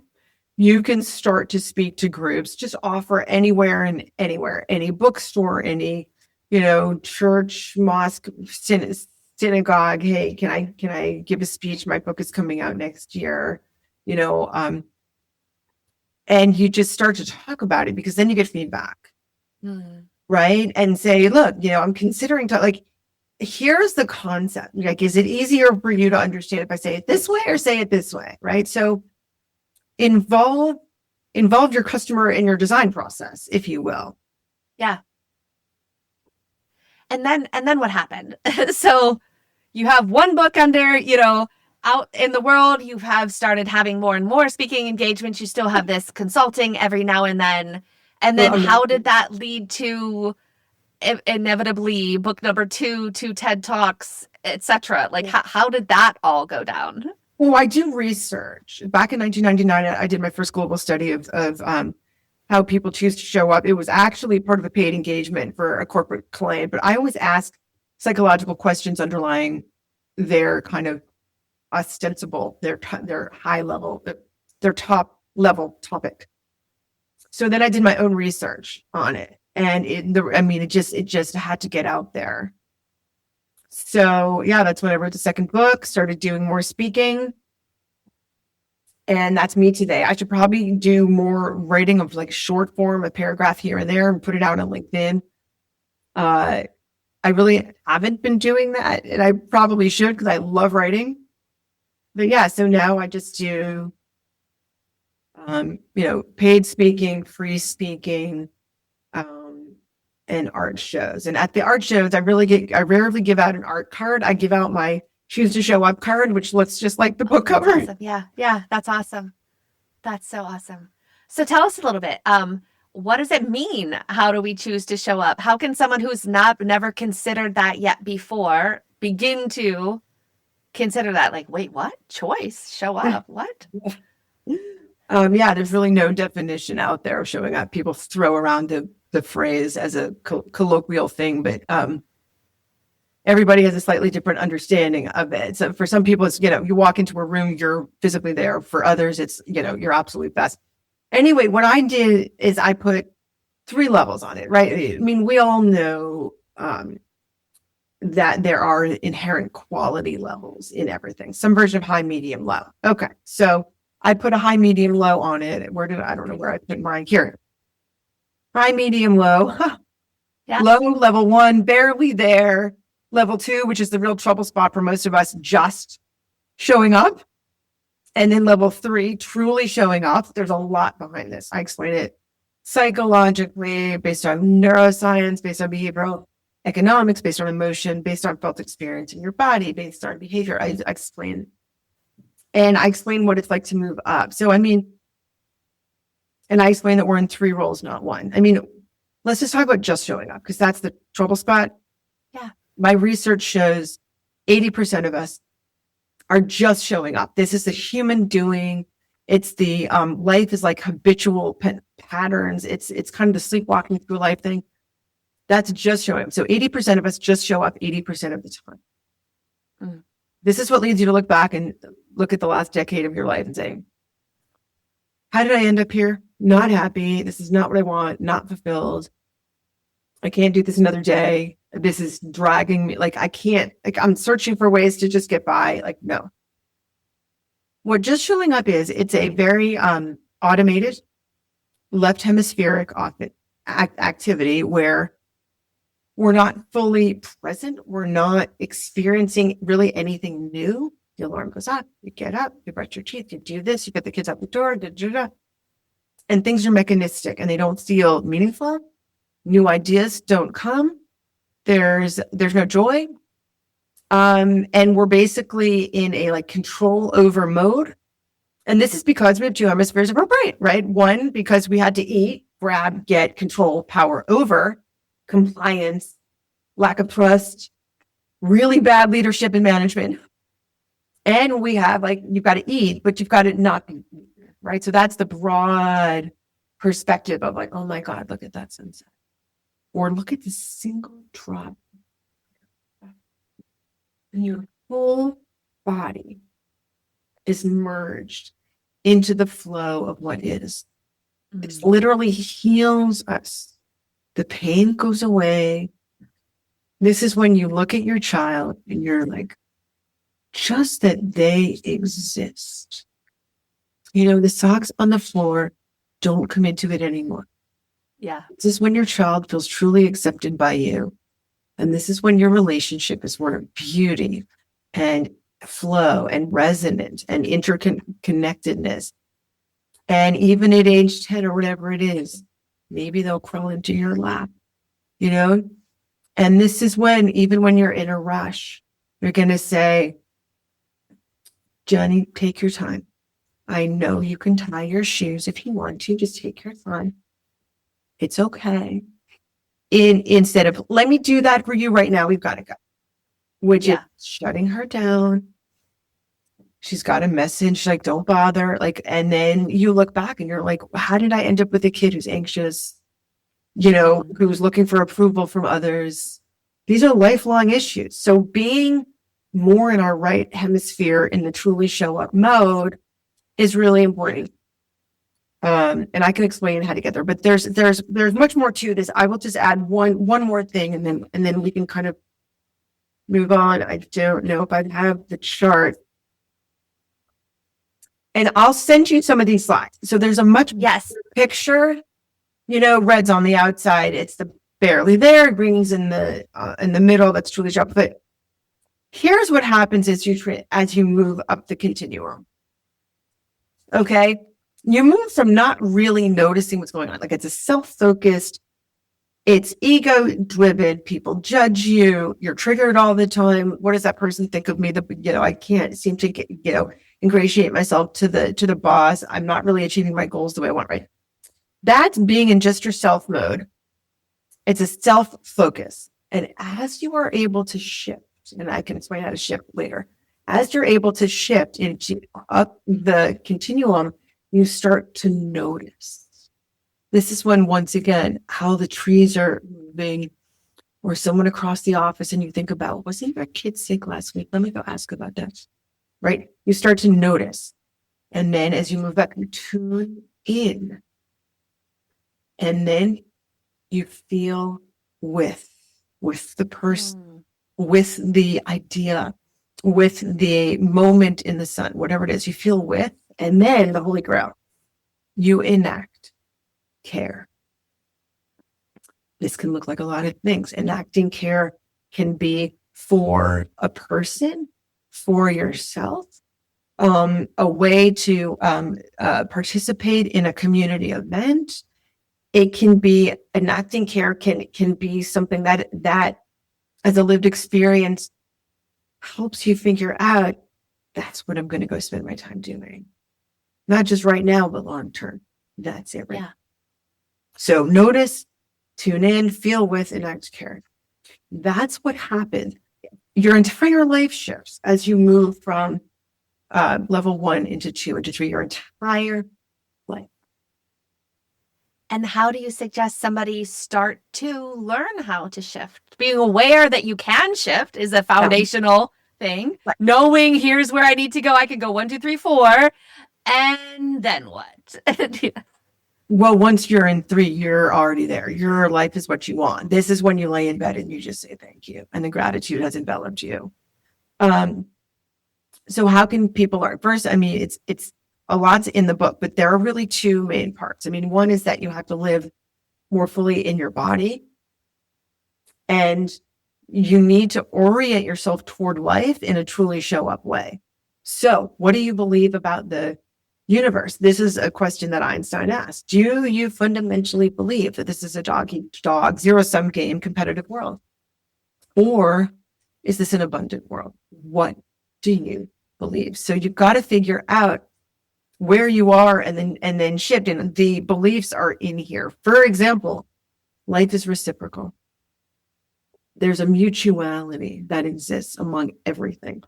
you can start to speak to groups, just offer anywhere and anywhere, any bookstore, any, church, mosque, synagogue. Hey, can I give a speech? My book is coming out next year, and you just start to talk about it, because then you get feedback. Right. And say, look, I'm considering here's the concept. Is it easier for you to understand if I say it this way or say it this way? Right. So involve your customer in your design process, if you will. Yeah. And then what happened? So you have one book under, out in the world, you have started having more and more speaking engagements. You still have this consulting every now and then. And then how did that lead to inevitably book number 2, 2 TED Talks, etc.? How did that all go down? Well, I do research. Back in 1999, I did my first global study of how people choose to show up. It was actually part of a paid engagement for a corporate client, but I always ask psychological questions underlying their kind of ostensible, their high level, their top level topic. So then I did my own research on it, and it just had to get out there. So yeah, that's when I wrote the second book, started doing more speaking. And that's me today. I should probably do more writing of like short form, a paragraph here and there, and put it out on LinkedIn. I really haven't been doing that, and I probably should because I love writing. But yeah, so now I just do, paid speaking, free speaking, and art shows. And at the art shows, I rarely give out an art card. I give out my choose to show up card, which looks just like the book cover. Awesome. Yeah, that's awesome. That's so awesome. So tell us a little bit. What does it mean? How do we choose to show up? How can someone who's never considered that yet before begin to consider that? Like, wait, what? Choice? Show up? What? Yeah, there's really no definition out there of showing up. People throw around the phrase as a colloquial thing, but everybody has a slightly different understanding of it. So for some people, it's, you walk into a room, you're physically there. For others, it's, your absolute best. Anyway, what I did is I put 3 levels on it, right? I mean, we all know that there are inherent quality levels in everything, some version of high, medium, low. Okay. So I put a high, medium, low on it. I don't know where I put mine here. High, medium, low. Yeah. Low, level 1, barely there. Level 2, which is the real trouble spot for most of us, just showing up. And then level 3, truly showing up. There's a lot behind this. I explain it psychologically, based on neuroscience, based on behavioral economics, based on emotion, based on felt experience in your body, based on behavior. I explain. And I explain what it's like to move up. So, and I explain that we're in 3 roles, not 1. Let's just talk about just showing up, because that's the trouble spot. Yeah. My research shows 80% of us are just showing up. This is the human doing. It's the life is like habitual patterns. It's kind of the sleepwalking through life thing. That's just showing up. So 80% of us just show up 80% of the time. Mm. This is what leads you to look back and look at the last decade of your life and say, how did I end up here? Not happy. This is not what I want. Not fulfilled. I can't do this another day. This is dragging me. Like, I can't, I'm searching for ways to just get by. Like, no. What just showing up is, it's a very automated left hemispheric activity where we're not fully present. We're not experiencing really anything new. The alarm goes off, you get up, you brush your teeth, you do this, you get the kids out the door, and things are mechanistic and they don't feel meaningful. New ideas don't come. There's no joy. And we're basically in a control over mode. And this is because we have 2 hemispheres of our brain, right? One, because we had to eat, grab, get, control, power over, compliance, lack of trust, really bad leadership and management. And we have you've got to eat, but you've got to not be, right? So that's the broad perspective of oh my God, look at that sunset. Or look at the single drop. And your whole body is merged into the flow of what is. It literally heals us. The pain goes away. This is when you look at your child and you're just that they exist. The socks on the floor don't come into it anymore. Yeah. This is when your child feels truly accepted by you. And this is when your relationship is one of beauty and flow and resonance and interconnectedness. And even at age 10 or whatever it is, maybe they'll crawl into your lap, And this is when, even when you're in a rush, you're going to say, Johnny, take your time. I know you can tie your shoes if you want to. Just take your time. It's okay. Instead of, let me do that for you right now, we've got to go. Which is shutting her down, she's got a message, like, don't bother. Like, and then you look back and you're like, how did I end up with a kid who's anxious, who's looking for approval from others? These are lifelong issues. So being more in our right hemisphere in the truly show up mode is really important. And I can explain how to get there, but there's much more to this. I will just add one more thing, and then we can kind of move on. I don't know if I have the chart, and I'll send you some of these slides. So there's a much picture. Red's on the outside. It's the barely there. Green's in the middle. That's truly sharp. But here's what happens as you move up the continuum. Okay. You move from not really noticing what's going on. Like, it's a self-focused, it's ego-driven. People judge you. You're triggered all the time. What does that person think of me? I can't seem to get, ingratiate myself to the boss. I'm not really achieving my goals the way I want, right? That's being in just yourself mode. It's a self-focus. And as you are able to shift, and I can explain how to shift later, as you're able to shift into up the continuum, you start to notice. This is when, once again, how the trees are moving, or someone across the office, and you think about, wasn't your kid sick last week? Let me go ask about that. Right? You start to notice. And then as you move back, you tune in. And then you feel with the person, with the idea, with the moment in the sun, whatever it is, you feel with. And then the Holy Grail, you enact care. This can look like a lot of things. Enacting care can be for a person, for yourself, a way to participate in a community event. It can be, enacting care can be something that as a lived experience helps you figure out, that's what I'm going to go spend my time doing. Not just right now, but long term. That's it. Right? Yeah. So notice, tune in, feel with, enact care. That's what happens. Your entire life shifts as you move from level 1 into 2 into 3, your entire life. And how do you suggest somebody start to learn how to shift? Being aware that you can shift is a foundational thing. Right. Knowing here's where I need to go. I can go 1, 2, 3, 4. And then what? Yeah. Well, once you're in 3, you're already there. Your life is what you want. This is when you lay in bed and you just say thank you. And the gratitude has enveloped you. So how can people learn? First, it's a lot's in the book, but there are really 2 main parts. One is that you have to live more fully in your body. And you need to orient yourself toward life in a truly show up way. So what do you believe about the universe? This is a question that Einstein asked. Do you fundamentally believe that this is a dog, zero-sum game, competitive world? Or is this an abundant world? What do you believe? So you've got to figure out where you are and then shift. And the beliefs are in here. For example, life is reciprocal. There's a mutuality that exists among everything.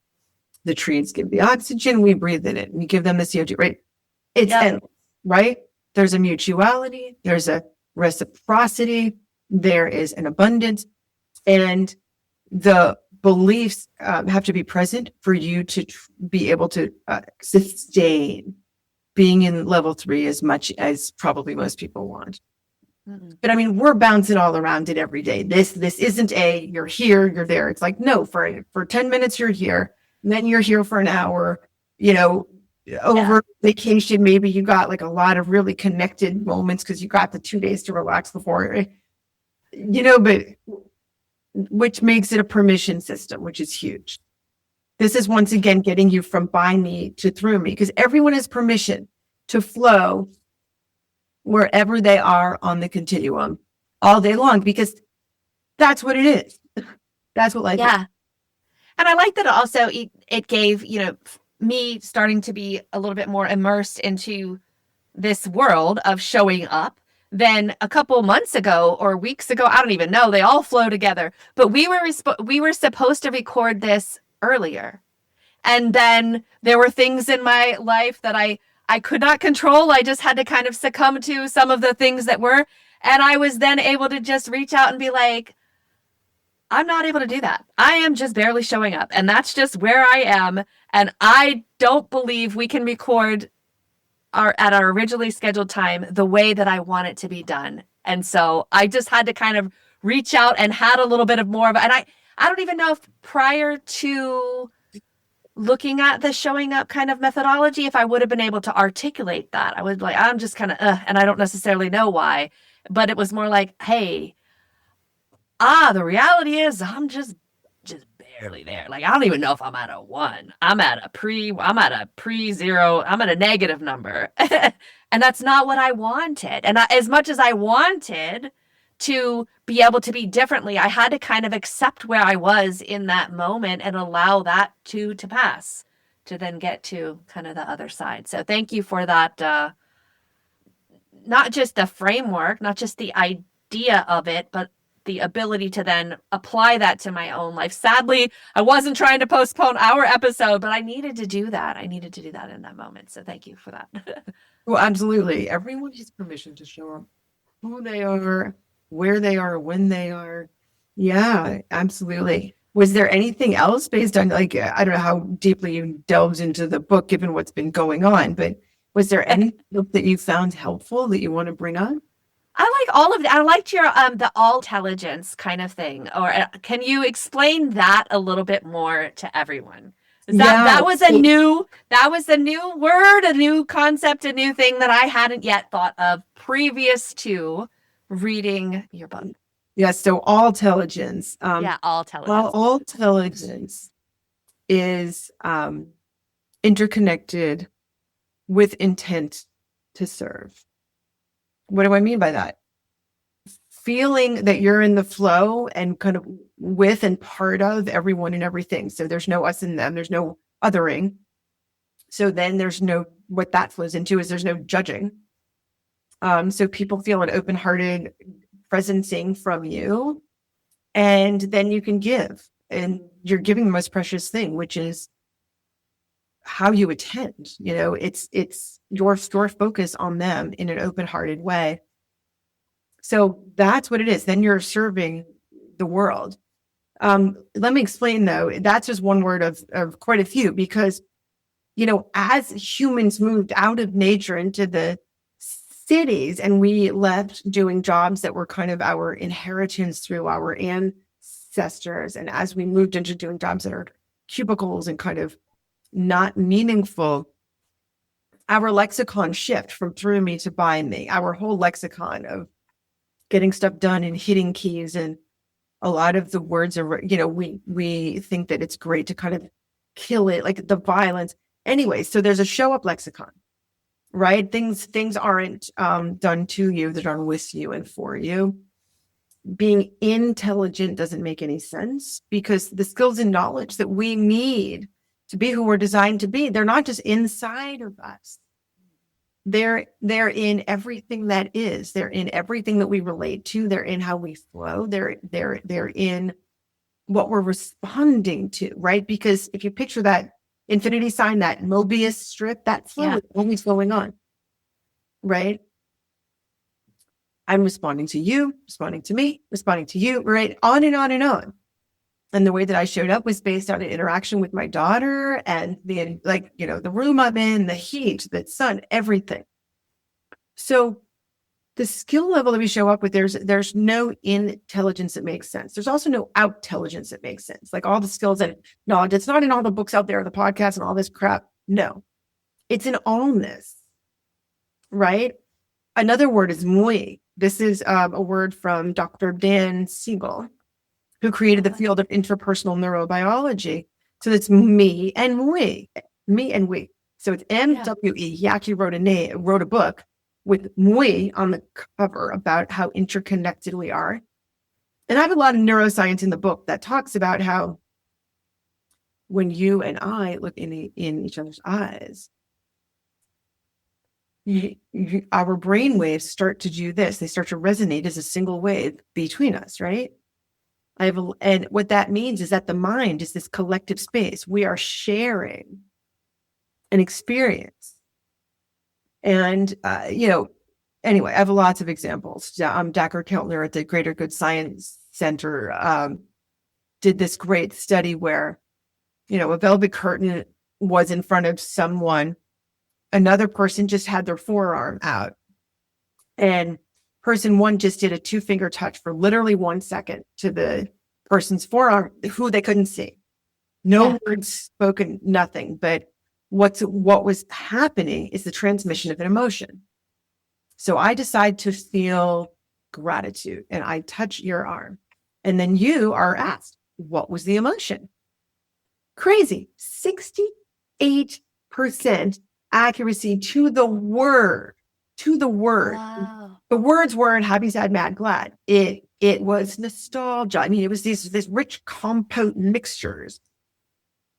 The trees give the oxygen, we breathe in it, and we give them the CO2, right? It's endless, right? There's a mutuality, there's a reciprocity, there is an abundance, and the beliefs have to be present for you to be able to sustain being in level 3 as much as probably most people want. Mm-hmm. But we're bouncing all around it every day. This isn't you're here, you're there. It's like, no, for 10 minutes you're here, and then you're here for an hour, over vacation. Maybe you got like a lot of really connected moments because you got the 2 days to relax before, but which makes it a permission system, which is huge. This is once again getting you from by me to through me, because everyone has permission to flow wherever they are on the continuum all day long, because that's what it is. That's what life is. And I like that also it gave, me starting to be a little bit more immersed into this world of showing up than a couple months ago or weeks ago. I don't even know. They all flow together. But we were supposed to record this earlier. And then there were things in my life that I could not control. I just had to kind of succumb to some of the things that were. And I was then able to just reach out and be like, I'm not able to do that. I am just barely showing up. And that's just where I am. And I don't believe we can record at our originally scheduled time the way that I want it to be done. And so I just had to kind of reach out and had a little bit of more of it. And I don't even know if prior to looking at the showing up kind of methodology, if I would have been able to articulate that. I was like, I'm just kind of, and I don't necessarily know why, but it was more like, hey, the reality is I'm just barely there. Like, I don't even know if I'm at a 1. I'm at a pre-zero. I'm at a negative number. And that's not what I wanted. And as much as I wanted to be able to be differently, I had to kind of accept where I was in that moment and allow that to pass to then get to kind of the other side. So thank you for that. Not just the framework, not just the idea of it, but the ability to then apply that to my own life. Sadly, I wasn't trying to postpone our episode, but I needed to do that. I needed to do that in that moment. So thank you for that. Well, absolutely. Everyone has permission to show up who they are, where they are, when they are. Yeah, absolutely. Was there anything else based on, like, I don't know how deeply you delved into the book, given what's been going on, but was there anything that you found helpful that you want to bring on? I like all of that. I liked your the all intelligence kind of thing. Or can you explain that a little bit more to everyone? That was a new word, a new concept, a new thing that I hadn't yet thought of previous to reading your book. Yeah, so all intelligence. All intelligence. Well, all intelligence is interconnected with intent to serve. What do I mean by that? Feeling that you're in the flow and kind of with and part of everyone and everything. So there's no us and them. There's no othering. So then there's no, what that flows into is there's no judging. So people feel an open-hearted presencing from you, and then you can give. And you're giving the most precious thing, which is how you attend. You know, it's your focus on them in an open-hearted way. So that's what it is. Then you're serving the world. Let me explain, though. That's just one word of quite a few, because, you know, as humans moved out of nature into the cities and we left doing jobs that were kind of our inheritance through our ancestors, and as we moved into doing jobs that are cubicles and kind of not meaningful, our lexicon shift from through me to by me. Our whole lexicon of getting stuff done and hitting keys, and a lot of the words are, you know, we think that it's great to kind of kill it, like the violence. Anyway, so there's a show up lexicon, right? Things aren't done to you, they're done with you and for you. Being intelligent doesn't make any sense, because the skills and knowledge that we need to be who we're designed to be, they're not just inside of us. They're in everything that is. They're in everything that we relate to. They're in how we flow. They're in what we're responding to, right? Because if you picture that infinity sign, that Mobius strip, that flow is always going on, right? I'm responding to you, responding to me, responding to you, right? On and on and on. And the way that I showed up was based on an interaction with my daughter and the, like, you know, the room I'm in, the heat, the sun, everything. So the skill level that we show up with, there's no intelligence that makes sense. There's also no out-intelligence that makes sense. Like all the skills and knowledge, it's not in all the books out there, the podcasts and all this crap. No, it's in allness, right? Another word is muy. This is a word from Dr. Dan Siegel, who created the field of interpersonal neurobiology. So it's me and we. So it's MWE. He actually wrote a book with muy on the cover about how interconnected we are. And I have a lot of neuroscience in the book that talks about how when you and I look in each other's eyes, our brain waves start to do this. They start to resonate as a single wave between us, right? And what that means is that the mind is this collective space. We are sharing an experience. And, anyway, I have lots of examples. Dr. Keltner at the Greater Good Science Center did this great study where, a velvet curtain was in front of someone. Another person just had their forearm out. And person one just did a 2-finger touch for literally 1 second to the person's forearm, who they couldn't see. No words spoken, nothing. But what was happening is the transmission of an emotion. So I decide to feel gratitude and I touch your arm. And then you are asked, what was the emotion? Crazy. 68% accuracy to the word. Wow. The words weren't happy, sad, mad, glad. It was nostalgia. I mean, it was this rich compote mixtures,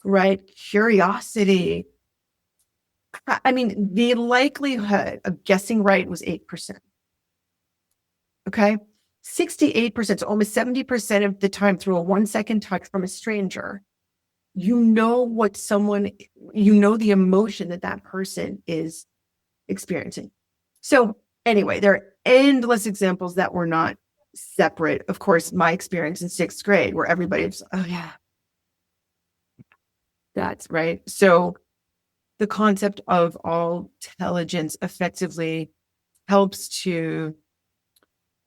right? Curiosity. I mean, the likelihood of guessing right was 8%. Okay. 68%, so almost 70% of the time through a 1-second touch from a stranger, the emotion that person is experiencing. So anyway, there are endless examples that were not separate. Of course, my experience in 6th grade where everybody's, oh yeah, that's right. So the concept of all intelligence effectively helps to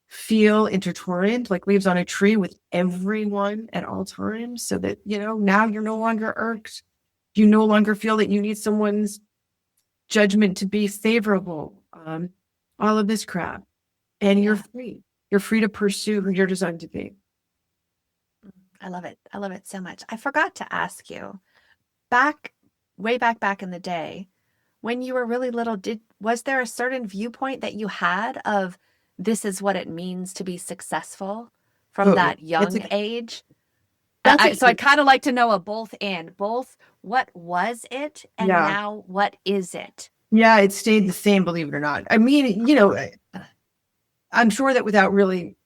feel intertwined like leaves on a tree with everyone at all times, so that, now you're no longer irked. You no longer feel that you need someone's judgment to be favorable. All of this crap. And you're free. You're free to pursue who you're designed to be. I love it. I love it so much. I forgot to ask you, way back in the day, when you were really little, was there a certain viewpoint that you had of this is what it means to be successful from that young age? So I'd kind of like to know a both what was it and now what is it? Yeah, it stayed the same, believe it or not. I mean, I'm sure that without really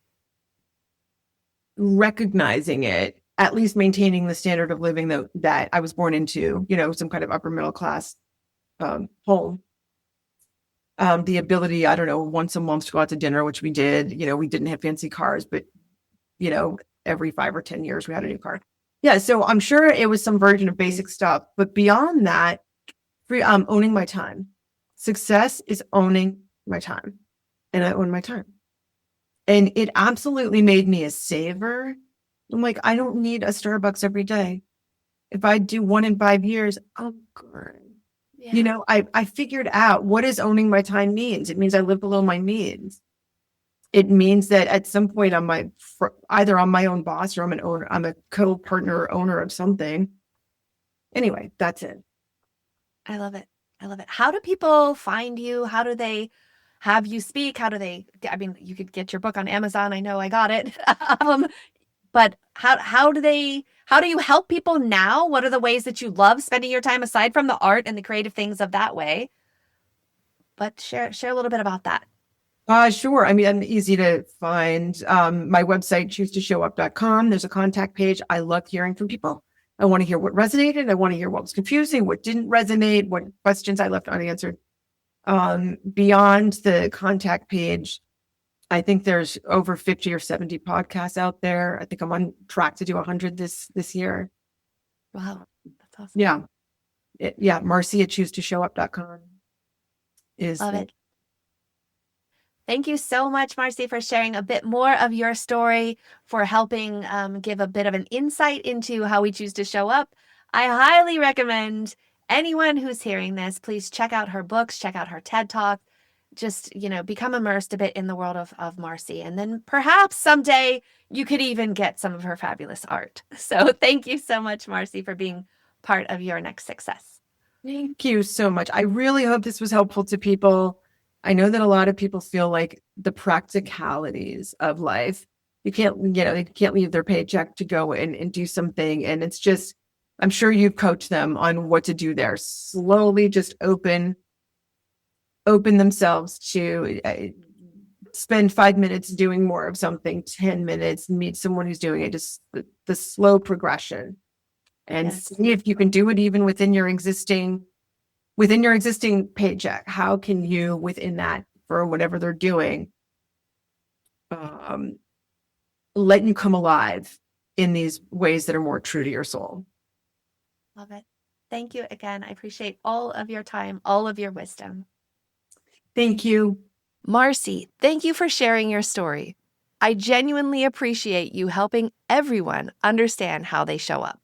recognizing it, at least maintaining the standard of living that I was born into, some kind of upper middle class home. The ability, I don't know, once a month to go out to dinner, which we did. We didn't have fancy cars, but every 5 or 10 years we had a new car. Yeah, so I'm sure it was some version of basic stuff. But beyond that, owning my time. Success is owning my time, and I own my time. And it absolutely made me a saver. I'm like, I don't need a Starbucks every day. If I do 1 in 5 years, I'm good. Yeah. I figured out what is owning my time means. It means I live below my means. It means that at some point either I'm my own boss or I'm an owner. I'm a co-partner or owner of something. Anyway, that's it. I love it. How do people find you? How do they have you speak? You could get your book on Amazon. I know I got it. But how do you help people now? What are the ways that you love spending your time aside from the art and the creative things of that way? But share a little bit about that. Sure. I mean, I'm easy to find. My website, choosetoshow.up.com. There's a contact page. I love hearing from people. I want to hear what resonated. I want to hear what was confusing, what didn't resonate, what questions I left unanswered. Beyond the contact page, I think there's over 50 or 70 podcasts out there. I think I'm on track to do 100 this year. Wow. That's awesome. Yeah. Marcy at choosetoshow.com is. Love it. Thank you so much, Marcy, for sharing a bit more of your story, for helping give a bit of an insight into how we choose to show up. I highly recommend anyone who's hearing this, please check out her books, check out her TED Talk. Just, become immersed a bit in the world of Marcy. And then perhaps someday you could even get some of her fabulous art. So thank you so much, Marcy, for being part of Your Next Success. Thank you so much. I really hope this was helpful to people. I know that a lot of people feel like the practicalities of life, they can't leave their paycheck to go and do something. And it's just, I'm sure you've coached them on what to do there. Slowly just open themselves to spend 5 minutes doing more of something, 10 minutes, meet someone who's doing it, just the slow progression, and Yes. see if you can do it even within your existing paycheck. How can you, within that, for whatever they're doing, let you come alive in these ways that are more true to your soul. Love it. Thank you again. I appreciate all of your time, all of your wisdom. Thank you. Marcy, thank you for sharing your story. I genuinely appreciate you helping everyone understand how they show up.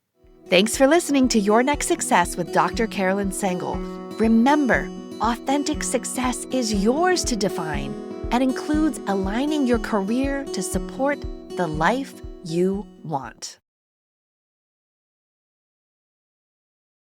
Thanks for listening to Your Next Success with Dr. Carolyn Sengel. Remember, authentic success is yours to define and includes aligning your career to support the life you want.